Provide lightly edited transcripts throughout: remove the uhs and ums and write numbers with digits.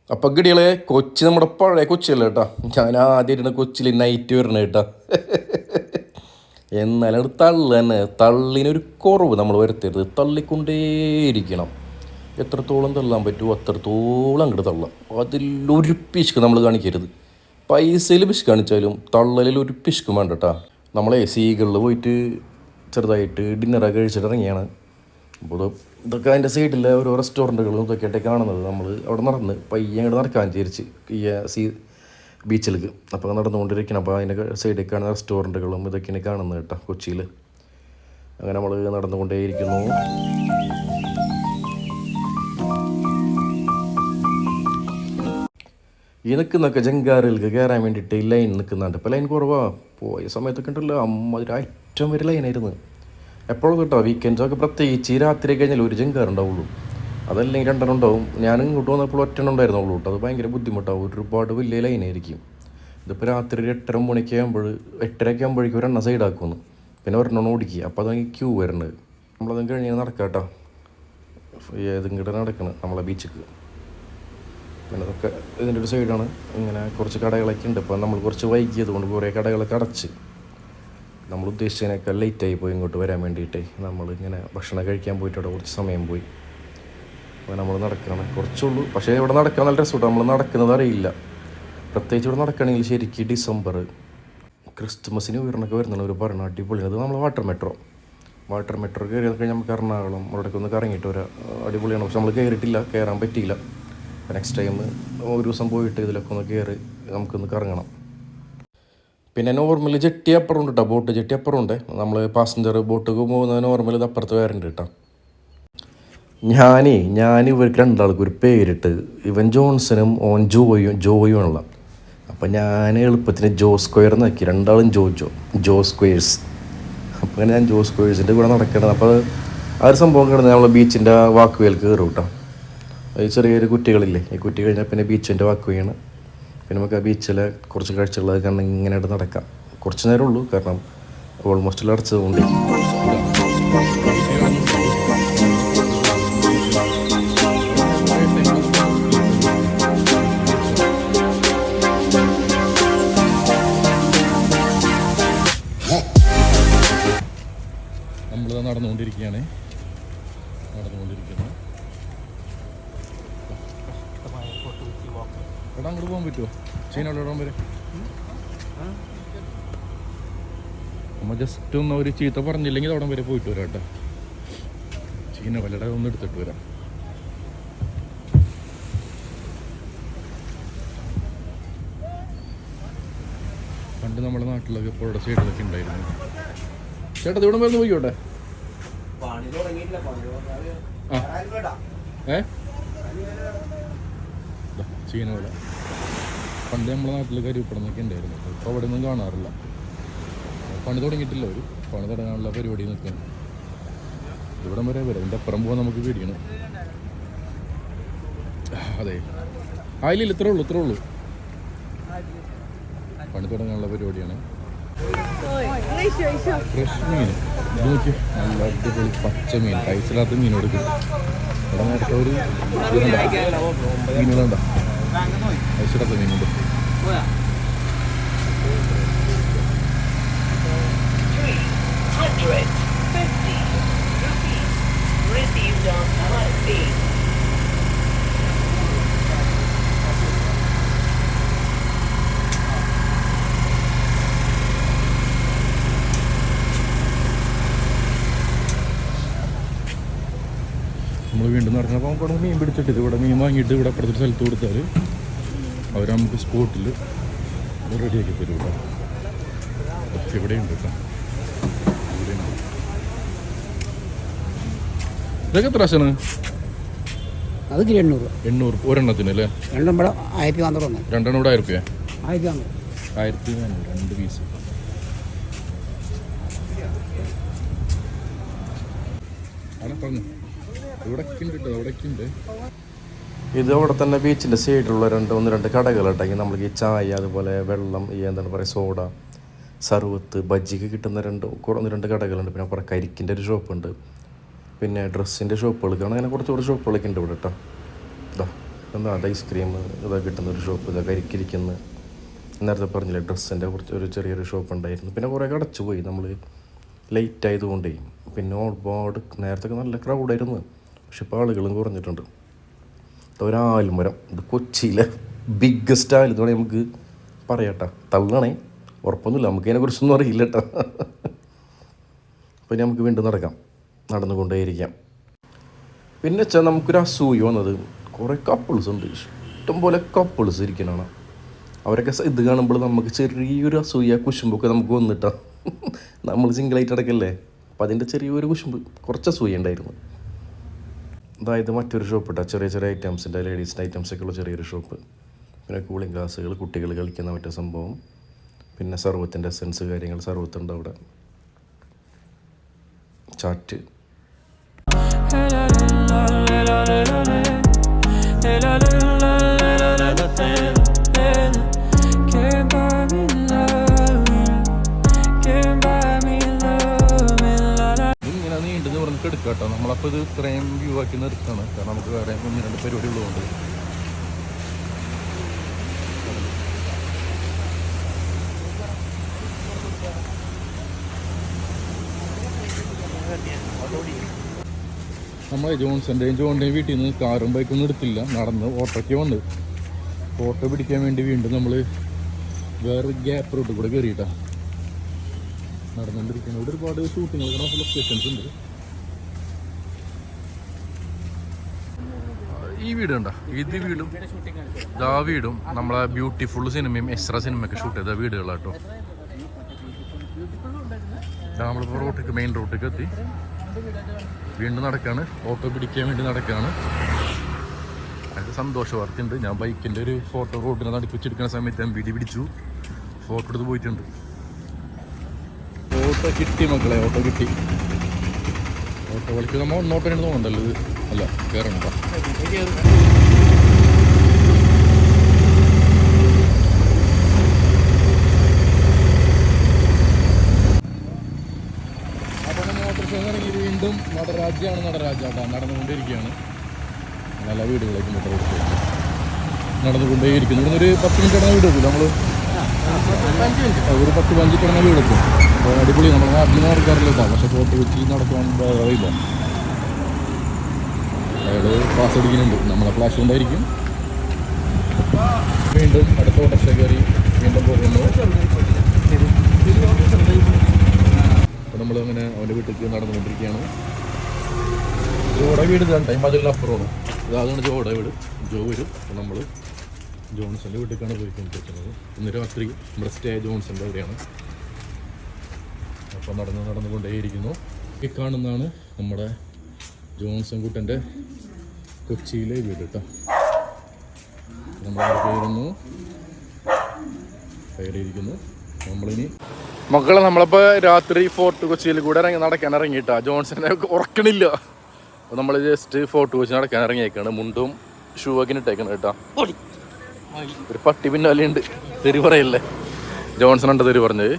അപ്പം ഗടികളെ കൊച്ചി നമ്മുടെ പഴയ കൊച്ചിയല്ല കേട്ടോ. ഞാൻ ആദ്യമായിട്ടാണ് കൊച്ചിയിൽ നൈറ്റ് വരണത് കേട്ടോ. എന്നാലും അത് തള്ളു തന്നെ, തള്ളിനൊരു കുറവ് നമ്മൾ വരുത്തരുത്. തള്ളിക്കൊണ്ടേയിരിക്കണം. എത്രത്തോളം തള്ളാൻ പറ്റുമോ അത്രത്തോളം അങ്ങോട്ട് തള്ളാം. അതിലൊരു പിശുക്ക് നമ്മൾ കാണിക്കരുത്. പൈസയിൽ പിശുക്ക് കാണിച്ചാലും തള്ളലിൽ ഒരു പിശുക്കും വേണ്ട കേട്ടോ. നമ്മളെ സീകളിൽ പോയിട്ട് ചെറുതായിട്ട് ഡിന്നറൊക്കെ കഴിച്ചിട്ട് ഇറങ്ങിയാണ്. അപ്പോൾ ഇതൊക്കെ അതിൻ്റെ സൈഡിലെ ഓരോ റെസ്റ്റോറൻറ്റുകളും ഇതൊക്കെയായിട്ട് കാണുന്നത്. നമ്മൾ അവിടെ നടന്ന് പയ്യെ അങ്ങോട്ട് നടക്കാൻ വിചാരിച്ച് ഈ ബീച്ചിലേക്ക്. അപ്പോൾ നടന്നുകൊണ്ടിരിക്കണം. അപ്പോൾ അതിൻ്റെ സൈഡിൽ കാണുന്ന റെസ്റ്റോറൻറ്റുകളും ഇതൊക്കെയാണ് കാണുന്നത് കേട്ടോ കൊച്ചിയിൽ. അങ്ങനെ നമ്മൾ നടന്നുകൊണ്ടേയിരിക്കുന്നു. ഈ നിൽക്കുന്നൊക്കെ ജങ്കാറിലേക്ക് കയറാൻ വേണ്ടിയിട്ട് ലൈൻ നിൽക്കുന്നുണ്ട്. ഇപ്പോൾ ലൈൻ കുറവാണ്. പോയ സമയത്തൊക്കെ ഉണ്ടല്ലോ ഒരു ഏറ്റവും വലിയ ലൈനായിരുന്നു. എപ്പോഴും കേട്ടോ വീക്കെൻഡ്സൊക്കെ പ്രത്യേകിച്ച് രാത്രി കഴിഞ്ഞാൽ ഒരു ജങ്കാറുണ്ടാവുള്ളൂ. അതല്ലെങ്കിൽ രണ്ടെണ്ണം ഉണ്ടാവും. ഞാൻ ഇങ്ങോട്ട് വന്നപ്പോൾ ഒറ്റെണ്ണം ഉണ്ടായിരുന്നുള്ളൂ കേട്ടോ. അത് ഭയങ്കര ബുദ്ധിമുട്ടാവും. ഒരുപാട് വലിയ ലൈനായിരിക്കും. ഇതിപ്പോൾ രാത്രി ഒരു 8:30 ആകുമ്പോഴേക്കും ഒരെണ്ണം സൈഡാക്കുന്നു. പിന്നെ ഒരെണ്ണം ഓടിക്കുക. അപ്പോൾ അതെങ്കിൽ ക്യൂ വരേണ്ടത്. നമ്മളതും കഴിഞ്ഞ് നടക്കാം കേട്ടോ. ഏതിങ്ങോട്ട് നടക്കണം നമ്മളെ ബീച്ചിക്ക്. പിന്നെ അതൊക്കെ ഇതിൻ്റെ ഒരു സൈഡാണ്. ഇങ്ങനെ കുറച്ച് കടകളൊക്കെ ഉണ്ട്. ഇപ്പോൾ നമ്മൾ കുറച്ച് വൈകിയത് കൊണ്ട് കുറേ കടകളൊക്കെ അടച്ച്. നമ്മൾ ഉദ്ദേശിച്ചതിനേക്കാൾ ലേറ്റായി പോയി ഇങ്ങോട്ട് വരാൻ വേണ്ടിയിട്ട്. നമ്മളിങ്ങനെ ഭക്ഷണം കഴിക്കാൻ പോയിട്ട് അവിടെ കുറച്ച് സമയം പോയി. അപ്പോൾ നമ്മൾ നടക്കണം. കുറച്ചുള്ളൂ, പക്ഷേ ഇവിടെ നടക്കാൻ നല്ല രസമുണ്ട്. നമ്മൾ നടക്കുന്നത് അറിയില്ല. പ്രത്യേകിച്ച് ഇവിടെ നടക്കുകയാണെങ്കിൽ ശരിക്കും ഡിസംബർ ക്രിസ്മസിന് ഉയർന്നൊക്കെ വരുന്നതാണ് ഒരു പറഞ്ഞ അടിപൊളിയാണ്. അത് നമ്മൾ വാട്ടർ മെട്രോ കയറി കഴിഞ്ഞാൽ നമുക്ക് എറണാകുളം അവിടേക്ക് ഒന്ന് കറങ്ങിയിട്ട് വരാം. അടിപൊളിയാണ്. പക്ഷെ നമ്മൾ കയറിയിട്ടില്ല, കയറാൻ പറ്റിയില്ല. നെക്സ്റ്റ് ടൈം ഒരു ദിവസം പോയിട്ട് ഇതിലൊക്കെ ഒന്ന് കയറി നമുക്കൊന്ന് കറങ്ങണം. പിന്നെ നോർമൽ ജെട്ടി അപ്പുറം ഉണ്ട് കേട്ടോ. ബോട്ട് ജെട്ടി അപ്പുറം ഉണ്ട്. നമ്മൾ പാസഞ്ചർ ബോട്ടൊക്കെ പോകുന്ന നോർമൽ ഇത് അപ്പുറത്ത് വേറുണ്ട് കേട്ടോ. ഞാൻ ഇവർക്ക് രണ്ടാൾക്കും ഒരു പേരിട്ട്, ഇവൻ ജോൺസണും ഓൻ ജോയും ഉള്ള. അപ്പം ഞാൻ എളുപ്പത്തിന് ജോ സ്ക്വയർ എന്നാക്കി. രണ്ടാളും ജോ സ്ക്വയേഴ്സ്. അപ്പം അങ്ങനെ ഞാൻ ജോ സ്ക്വയേഴ്സിൻ്റെ കൂടെ നടക്കണം. അപ്പോൾ ആ ഒരു സംഭവം കിടന്ന് നമ്മൾ ബീച്ചിൻ്റെ വാക്കുവേൽ കയറും കേട്ടോ. ഈ ചെറിയൊരു കുറ്റികളില്ലേ, ഈ കുറ്റി കഴിഞ്ഞാൽ പിന്നെ ബീച്ചിൻ്റെ വാക്കുവയാണ്. പിന്നെ നമുക്ക് ആ ബീച്ചിലെ കുറച്ച് കാഴ്ചകൾ കാരണം ഇങ്ങനെയായിട്ട് നടക്കാം. കുറച്ച് നേരം ഉള്ളൂ, കാരണം ഓൾമോസ്റ്റ് അടച്ചതുകൊണ്ട്. നമ്മളിത് നടന്നുകൊണ്ടിരിക്കുന്നു. എടാ അങ്ങോട്ട് പോകാൻ പറ്റുമോ? ചീനോട് ഇടാൻ വരെ നമ്മൾ ജസ്റ്റ് ഒന്ന് ഒരു ചീത്ത പറഞ്ഞില്ലെങ്കിൽ അവിടെ വരെ പോയിട്ട് വരാം കേട്ടോ. ചീന വല്ലട ഒന്ന് എടുത്തിട്ട് വരാം. പണ്ട് നമ്മുടെ നാട്ടിലൊക്കെ പുഴയുടെ സൈഡിലൊക്കെ ഉണ്ടായിരുന്നു. ചേട്ടാ ഇവിടെ മരുന്ന് പോയിക്കോട്ടെ. ചീന പോലെ പണ്ട് നമ്മുടെ നാട്ടിൽ കരിപ്പടന്നൊക്കെ ഉണ്ടായിരുന്നു. ഇപ്പോൾ അവിടെ ഒന്നും കാണാറില്ല. പണി തുടങ്ങിയിട്ടില്ല. ഒരു പണി തുടങ്ങാനുള്ള പരിപാടി നിൽക്കണം. ഇവിടം വരെ വരും. ഇതിൻ്റെ അപ്പുറം പോകാൻ നമുക്ക് പേടിയാണ്. അതെ, അതിലില്ല, ഇത്രേ ഉള്ളൂ. പണി തുടങ്ങാനുള്ള പരിപാടിയാണ്. ഫ്രഷ് മീൻ ഇത് നോക്കി, നല്ല അടിപൊളി പച്ച മീൻ, ഐസിലാത്ത മീനോട് കിട്ടും. ഇവിടെ നേരത്തെ ഒരു മീനുകളുണ്ടോ, ഐസിലാത്ത മീനുണ്ട്. നമ്മൾ വീണ്ടും നടക്കുന്നപ്പോൾ നമുക്ക് ഇവിടെ മീൻ പിടിച്ചിട്ട് ഇവിടെ മീൻ വാങ്ങിയിട്ട് ഇവിടെ അപ്പുറത്തൊരു സ്ഥലത്ത് കൊടുത്താൽ അവർ നമുക്ക് സ്പോട്ടിൽ റെഡിയാക്കി തരും കേട്ടോ. ഇവിടെയുണ്ട് കേട്ടോ, ഇവിടെയുണ്ട്. ഇതൊക്കെ എത്ര ആശാണ്? അത് 800 ഒരെണ്ണത്തിന് അല്ലേ? രണ്ടും ഇവിടെ 1400. രണ്ടെണ്ണം ഇവിടെ 1000 രൂപ. 1400 2 പീസ്. ആണ് പറഞ്ഞു. ഇത് അവിടെ തന്നെ ബീച്ചിൻ്റെ സൈഡിലുള്ള ഒന്ന് രണ്ട് കടകളുണ്ടെങ്കിൽ നമ്മൾക്ക് ഈ ചായ, അതുപോലെ വെള്ളം, ഈ എന്താണ് പറയുക, സോഡ, സർവത്ത്, ബജ്ജിക്ക് കിട്ടുന്ന ഒന്ന് രണ്ട് കടകളുണ്ട്. പിന്നെ അപ്പുറം കരിക്കിൻ്റെ ഒരു ഷോപ്പുണ്ട്. പിന്നെ ഡ്രസ്സിൻ്റെ ഷോപ്പുകൾക്കാണ്. അങ്ങനെ കുറച്ചുകൂടി ഷോപ്പുകളൊക്കെ ഉണ്ട് ഇവിടെ കേട്ടോ. ഇതാ എന്താ ഐസ്ക്രീം ഇതൊക്കെ കിട്ടുന്ന ഒരു ഷോപ്പ്, ഇതൊക്കെ കരിക്കിരിക്കുന്ന നേരത്തെ പറഞ്ഞില്ലേ ഡ്രസ്സിൻ്റെ കുറച്ച് ഒരു ചെറിയൊരു ഷോപ്പ് ഉണ്ടായിരുന്നു. പിന്നെ കുറേ അടച്ചു പോയി നമ്മൾ ലേറ്റ് ആയതുകൊണ്ടേ. പിന്നെ ഒരുപാട് നേരത്തെ നല്ല ക്രൗഡായിരുന്നു, പക്ഷെ ഇപ്പോൾ ആളുകളും കുറഞ്ഞിട്ടുണ്ട്. ഒരാൽമരം, ഇത് കൊച്ചിയിലെ ബിഗ്ഗസ്റ്റ് ആൽ എന്ന് വേണമെങ്കിൽ നമുക്ക് പറയാട്ടോ. തള്ളണേ, ഉറപ്പൊന്നുമില്ല, നമുക്ക് അതിനെക്കുറിച്ചൊന്നും അറിയില്ല കേട്ടോ. അപ്പോൾ നമുക്ക് വീണ്ടും നടന്നുകൊണ്ടേയിരിക്കാം. പിന്നെ വെച്ചാൽ നമുക്കൊരു അസൂയ വന്നത്, കുറേ കപ്പിൾസ് ഉണ്ട്, ഇഷ്ടംപോലെ കപ്പിൾസ് ഇരിക്കണതാണ്. അവരൊക്കെ ഇത് കാണുമ്പോൾ നമുക്ക് ചെറിയൊരു അസൂയ കുശുമ്പൊക്കെ നമുക്ക് വന്നിട്ടാ. നമ്മൾ സിംഗിളായിട്ട് അടക്കല്ലേ, അപ്പോൾ അതിൻ്റെ ചെറിയൊരു കുശുമ്പ്, കുറച്ച് അസൂയ ഉണ്ടായിരുന്നു. അതായത് മറ്റൊരു ഷോപ്പ് ഇട്ടാ, ചെറിയ ചെറിയ ഐറ്റംസിൻ്റെ ലേഡീസിൻ്റെ ഐറ്റംസൊക്കെ ഉള്ള ചെറിയൊരു ഷോപ്പ്. പിന്നെ കൂളിംഗ് ഗ്ലാസ്സുകൾ, കുട്ടികൾ കളിക്കുന്ന മറ്റേ സംഭവം, പിന്നെ സർവത്തിൻ്റെ എസൻസ് കാര്യങ്ങൾ, സർവത്തുണ്ട് അവിടെ, ചാറ്റ്. ഇങ്ങനെ നീണ്ടെന്ന് പറഞ്ഞിട്ട് എടുക്കാം കേട്ടോ. നമ്മളപ്പോൾ ഇത് ഇത്രയും വ്യൂ ആക്കി നിർത്തണം, കാരണം നമുക്ക് വേറെ 1-2 പരിപാടി ഉള്ളതുകൊണ്ട്. നമ്മളെ ജോണിൻ്റെയും വീട്ടിൽ നിന്ന് കാറും ബൈക്കൊന്നും എടുത്തില്ല, നടന്ന് ഓട്ടോയ്ക്ക് വന്ന് ഫോട്ടോ പിടിക്കാൻ വേണ്ടി വീണ്ടും നമ്മൾ വേറെ ഗ്യാപ്പ് റൂട്ടിൽ കൂടെ കയറിയിട്ടാണ് നടന്നുകൊണ്ടിരിക്കുന്നത്. ഇവിടെ ഒരുപാട് ഷൂട്ടിങ്ങുകൾ നമുക്ക് ലൊക്കേഷൻസ് ഉണ്ട്. ഈ വീട് കണ്ട, ഇത് വീടും ഇതാ വീടും നമ്മളെ ബ്യൂട്ടിഫുൾ സിനിമയും എക്സ്ട്രാ സിനിമയൊക്കെ ഷൂട്ട് ചെയ്ത വീടുകളാട്ടോ. നമ്മളിപ്പോൾ റോട്ടിക്ക് മെയിൻ റോട്ടിലേക്ക് എത്തി, വീണ്ടും നടക്കാണ്, ഓട്ടോ പിടിക്കാൻ വേണ്ടി നടക്കുകയാണ്. അതിന് സന്തോഷ വാർത്തയുണ്ട്. ഞാൻ ബൈക്കിൻ്റെ ഒരു ഫോട്ടോ റോഡിനെ നടുക്ക് വെച്ചെടുക്കുന്ന സമയത്ത് MVD പിടിച്ചു, ഫോട്ടോ എടുത്ത് പോയിട്ടുണ്ട്. ഓട്ടോ കിട്ടി മക്കളെ, ഓട്ടോ കിട്ടി. ഓട്ടോ കളിക്ക് നമ്മൾ ഒന്നോട്ടോ തോന്നണ്ടല്ലോ ഇത്, അല്ല കയറണ്ട. വീണ്ടും നടരാജാട്ടാ നടന്നുകൊണ്ടേയിരിക്കുകയാണ്. നല്ല വീടുകളേക്ക് നടന്നുകൊണ്ടേയിരിക്കുന്നു. ഇവിടുന്ന് ഒരു 10 മിനിറ്റ് കിടന്ന വീട് വെക്കും നമ്മൾ, ഒരു 10-15 കിടന്ന വീട് വെക്കും. അപ്പോൾ അടിപൊളി, നമ്മൾ നാട്ടിൽ നടക്കാറില്ല, പക്ഷെ ഫോട്ടോ വെച്ച് നടക്കാൻ അറിയില്ല. അയാൾ പാസ് അടിക്കുന്നുണ്ട്, നമ്മളെ ഫ്ലാഷ് കൊണ്ടായിരിക്കും. വീണ്ടും അടുത്ത ഓട്ടോറിക്ഷ കയറി വീണ്ടും പോകുന്നു. അപ്പോൾ നമ്മളങ്ങനെ അവൻ്റെ വീട്ടിലേക്ക് നടന്നുകൊണ്ടിരിക്കുകയാണ്. ജോയുടെ വീട് ഇതാണ്, മതിലിനപ്പുറമാണ്. അതാണ് ജോയുടെ വീട്. ജോ വരും, അപ്പോൾ നമ്മൾ ജോൺസൻ്റെ വീട്ടിലേക്കാണ് പോയിക്കൊണ്ടിരിക്കുന്നത്. ഇന്ന് രാത്രി നമ്മുടെ സ്റ്റേ ജോൺസൻ്റെ അവിടെയാണ്. അപ്പോൾ നടന്നുകൊണ്ടേയിരിക്കുന്നു. ഈ കാണുന്നതാണ് നമ്മുടെ ജോൺസൺ കുട്ടൻ്റെ കൊച്ചിയിലെ വീട് കേട്ടോ. നമ്മളവിടെ കയറിയിരിക്കുന്നു. നമ്മളിനി മക്കളെ നമ്മളിപ്പോൾ രാത്രി ഫോർട്ട് കൊച്ചിയിൽ കൂടെ നടക്കാൻ ഇറങ്ങിയിട്ടാ. ജോൺസനെ ഉറക്കണില്ല, അപ്പോൾ നമ്മൾ ജസ്റ്റ് ഫോർട്ട് കൊച്ചി നടക്കാൻ ഇറങ്ങിയേക്കാണ്. മുണ്ടും ഷൂ ഒക്കെ ഇട്ടേക്കണം കേട്ടോ. ഒരു പട്ടി പിന്നാലെയുണ്ട്, തെറി പറയല്ലേ. ജോൺസൺ ഉണ്ട് തെറി പറഞ്ഞത്.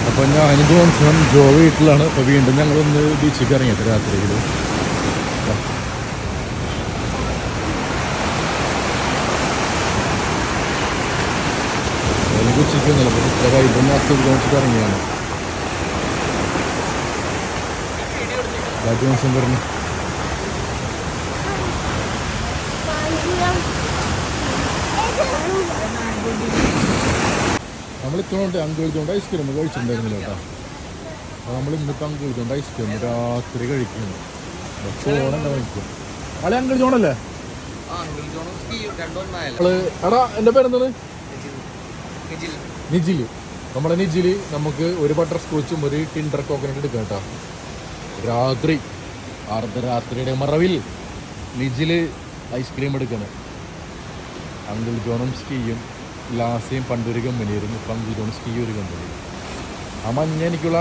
അപ്പോൾ ഞാൻ ജോൺസൺ ജോ വീട്ടിലാണ്. അപ്പോൾ വീണ്ടും ഞങ്ങളൊന്ന് ബീച്ചിലേക്ക് ഇറങ്ങിയിട്ട് രാത്രിയിൽ. ഉച്ചയ്ക്ക് വന്നില്ല, വൈകിട്ട് ജോൺസൺ ഇറങ്ങിയാണ്. ജോൺസൺ പറഞ്ഞു നമ്മളിത്തോണ്ട് അങ്കിളിച്ചോണ്ട് ഐസ്ക്രീം കഴിച്ചിട്ടുണ്ടായിരുന്നില്ല കേട്ടോ. അപ്പോൾ നമ്മൾ ഇന്നിപ്പോൾ അങ്കിളിച്ചോണ്ട് ഐസ്ക്രീം രാത്രി കഴിക്കുന്നു. ചോണെന്നെ കഴിക്കും. അല്ലെ അങ്കിൾ ചോണല്ലേ? എടാ എൻ്റെ പേരെന്താണ്? നിജില്. നമ്മുടെ നിജില് നമുക്ക് ഒരു ബട്ടർ സ്കോച്ചും ഒരു ടിൻഡർ കോക്കനട്ട് എടുക്കാം കേട്ടോ. രാത്രി അർദ്ധരാത്രിയുടെ മറവിൽ നിജില് ഐസ്ക്രീം എടുക്കണം. അങ്കിൾ ജോണും സ്കീയും ലാസയും പണ്ടൊരു കമ്പനിയായിരുന്നു, ഇപ്പം അങ്കിൾ ജോൺ സ്കീ ഒരു കമ്പനി. ആ മഞ്ഞ എനിക്കുള്ള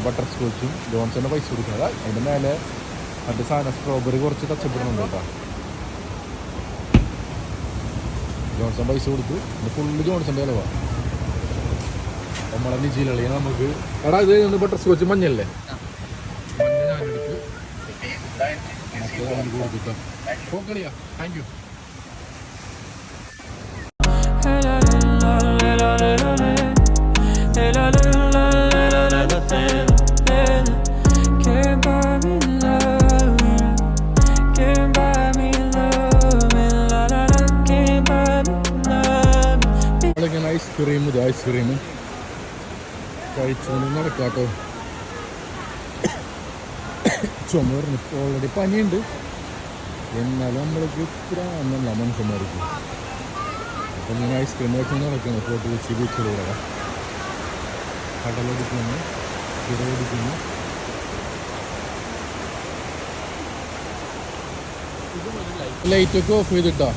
ബട്ടർ സ്കോച്ചും ജോൺസൻ്റെ പൈസ കൊടുക്കുന്നത്. അതിൻ്റെ മേലെ മറ്റേ സാധനം സ്ട്രോബെറി കുറച്ച് ടച്ചപ്പെടുന്നുണ്ട് കേട്ടോ. ജോൺസൺ പൈസ കൊടുത്തു, ഫുള്ള് ജോൺസൻ്റെ ചിലവാണ്. നമ്മളെ നിജിലളിയ നമുക്ക് എടാ ഇത് ബട്ടർ സ്കോച്ച് മഞ്ഞല്ലേ, മഞ്ഞ ഞാനെടുത്ത് കൊടുത്തിട്ടാ പോക്കളിയാ. Thank you. ഐസ്ക്രീം കഴിച്ചുകൊണ്ട് നടക്കാട്ടോ. ചുമർന്ന് ഓൾറെഡി പനിയുണ്ട്, എന്നാലും നമ്മൾക്ക് ഇത്ര എന്നല്ല മനുഷ്യന്മാർക്ക്. അപ്പം ഇങ്ങനെ ഐസ്ക്രീം കഴിച്ചുകൊണ്ട് നടക്കണം. ഫോർട്ട് കൊച്ചി ബീച്ചിലൂടെ കടലടിക്കുന്നു, തിരയടിക്കുന്നു. ലൈറ്റൊക്കെ ഓഫ് ചെയ്തിട്ടാ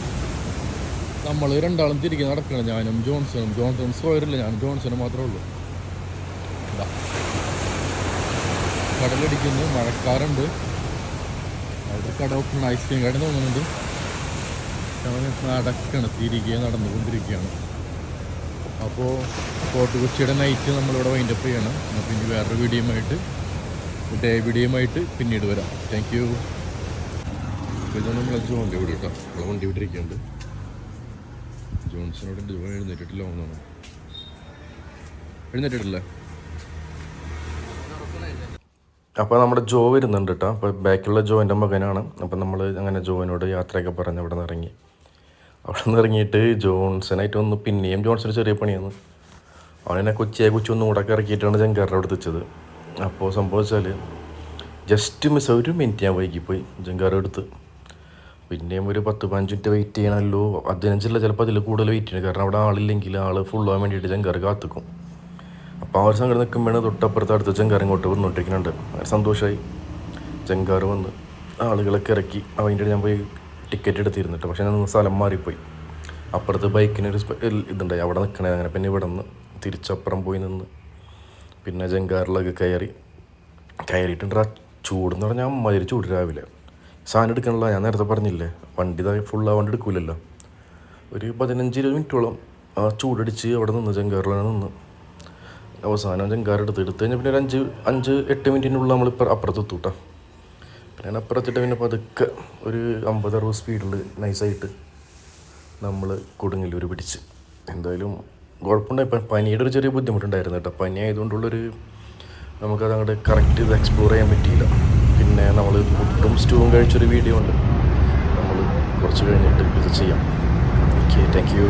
നമ്മൾ രണ്ടാളും തിരികെ നടക്കണം. ഞാനും ജോൺസൺ സ്കോയറില്ല, ഞാൻ ജോൺസണും മാത്രമേ ഉള്ളൂ. കടലടിക്കുന്നു, മഴക്കാറുണ്ട്. അവിടെ കട ഓപ്പൺ, ഐസ്ക്രീം കട തോന്നുന്നുണ്ട്. നടക്കണം, തിരികെ നടന്നുകൊണ്ടിരിക്കുകയാണ്. അപ്പോൾ ഫോർട്ട് കൊച്ചിയുടെ നൈറ്റ് നമ്മളിവിടെ വൈൻഡപ്പ് ചെയ്യണം. അപ്പോൾ ഇനി വേറൊരു വീഡിയോയുമായിട്ട്, ഡേ വീഡിയോയുമായിട്ട് പിന്നീട് വരാം. Thank you. ഇതാണ് നമ്മളെ ജോൻ്റെ വീട് കേട്ടോ. നമ്മളെ വണ്ടി വിട്ടിരിക്കുന്നുണ്ട്. ജോൺസണോട് ജോൺ എഴുന്നേറ്റിട്ടില്ല ഒന്നാണ്. എഴുന്നേറ്റിട്ടില്ലേ? അപ്പോൾ നമ്മുടെ ജോ വരുന്നുണ്ട് കേട്ടോ. അപ്പോൾ ബാക്കിലുള്ള ജോൻ്റെ മകനാണ്. അപ്പം നമ്മൾ അങ്ങനെ ജോനോട് യാത്രയൊക്കെ പറഞ്ഞ് അവിടെ നിന്ന് ഇറങ്ങി. അവിടെ നിന്ന് ഇറങ്ങിയിട്ട് ജോൺസനായിട്ട് വന്ന് പിന്നെയും ജോൺസന് ചെറിയ പണിയാണ്. അവനെന്നെ കൊച്ചി ഒന്നും കൂടെ ഇറക്കിയിട്ടാണ് ജങ്കാറിൻ്റെ അവിടെ എത്തിച്ചത്. അപ്പോൾ സംഭവിച്ചാൽ ജസ്റ്റ് മിസ്, ഒരു മിനിറ്റ് ഞാൻ വൈകിപ്പോയി ജങ്കാർ എടുത്ത്. പിന്നെയും ഒരു 10-15 മിനിറ്റ് വെയിറ്റ് ചെയ്യണമല്ലോ. 15 ചിലപ്പോൾ അതിൽ കൂടുതൽ വെയിറ്റ് ചെയ്യണം. കാരണം അവിടെ ആളില്ലെങ്കിൽ ആൾ ഫുള്ളാകാൻ വേണ്ടിയിട്ട് ജങ്കാർ കാത്തിക്കും. അപ്പോൾ ആ ഒരു സംഘടന നിൽക്കുമ്പോഴാണ് തൊട്ടപ്പുറത്ത് അടുത്ത് ജങ്കാർ ഇങ്ങോട്ട് വന്നുകൊണ്ടിരിക്കുന്നുണ്ട്. സന്തോഷമായി. ജങ്കാർ വന്ന് ആളുകളൊക്കെ ഇറക്കി. അതിൻ്റെ ഞാൻ പോയി ടിക്കറ്റ് എടുത്തിരുന്നിട്ട്, പക്ഷേ ഞാൻ സ്ഥലം മാറിപ്പോയി. അപ്പുറത്ത് ബൈക്കിനൊരു ഇതുണ്ടായി, അവിടെ നിൽക്കണേ. അങ്ങനെ പിന്നെ ഇവിടെ നിന്ന് തിരിച്ചപ്പുറം പോയി നിന്ന് പിന്നെ ജങ്കാറിലൊക്കെ കയറിയിട്ടുണ്ട്. ആ ചൂടെന്ന് പറഞ്ഞാൽ അമ്മതിരി ചൂട്. രാവിലെ സാധനം എടുക്കണല്ലോ, ഞാൻ നേരത്തെ പറഞ്ഞില്ലേ, വണ്ടി ഫുള്ളാവാണ്ട് എടുക്കില്ലല്ലോ. ഒരു 15-20 മിനിറ്റോളം ആ ചൂടടിച്ച് അവിടെ നിന്ന് ജങ്കാറിലാണ് നിന്ന്. അവസാനം ജങ്കാർ എടുത്ത് കഴിഞ്ഞാൽ പിന്നെ ഒരു 5-8 മിനിറ്റിനുള്ളിൽ നമ്മളിപ്പോൾ അപ്പുറത്തെത്തും കേട്ടോ. പിന്നെ ഞാൻ അപ്പുറത്തിട്ട് പിന്നെ പതുക്കെ ഒരു 50-60 സ്പീഡിൽ നൈസായിട്ട് നമ്മൾ കൊടുങ്ങല്ലൂർ പിടിച്ച്. എന്തായാലും കുഴപ്പമുണ്ടായി. ഇപ്പം പനിയുടെ ഒരു ചെറിയ ബുദ്ധിമുട്ടുണ്ടായിരുന്നു കേട്ടോ. പനി ആയതുകൊണ്ടുള്ളൊരു നമുക്കത് അങ്ങോട്ട് കറക്റ്റ് ഇത് എക്സ്പ്ലോർ ചെയ്യാൻ പറ്റിയില്ല. പിന്നെ നമ്മൾ പുട്ടും സ്റ്റൂവും കഴിച്ചൊരു വീഡിയോ ഉണ്ട്, നമ്മൾ കുറച്ച് കഴിഞ്ഞിട്ട് ഇത് ചെയ്യാം. Okay, thank you.